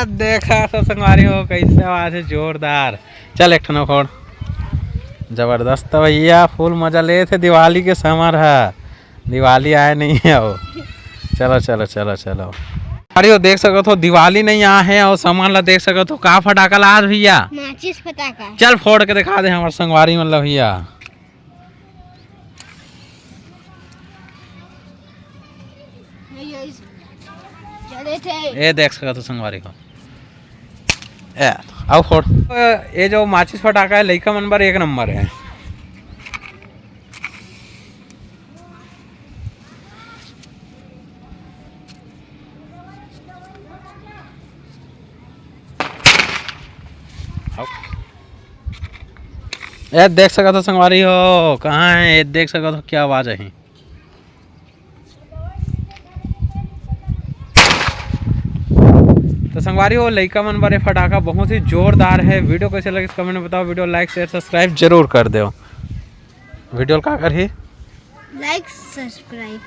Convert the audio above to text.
देखा तो संगवारी हो कैसे आवाज है जोरदार। चल एक ठनो फोड़। जबरदस्त भैया, फुल मजा ले थे। दिवाली के समर है, दिवाली आए नहीं है वो। चलो चलो चलो चलो। अरे वो देख सको तो दिवाली नहीं आ है और सामान ला देख सको तो का फटाका ला भैया, माचिस फटाका। चल फोड़ के दिखा दे हमारे संगवारी मतलब भैया। ये देख सको तो संगवारी को आओ फोड़। ये जो माचिस फटाका है लइका नंबर 1 नंबर है। ये देख सका तो संगवारी हो कहाँ है, ये देख सका तो क्या आवाज है। तो संगवारी हो लइका मन बारे फटाका बहुत ही जोरदार है। वीडियो कैसे लगे कमेंट में बताओ। वीडियो लाइक शेयर सब्सक्राइब जरूर कर दो। वीडियो का कर ही लाइक सब्सक्राइब।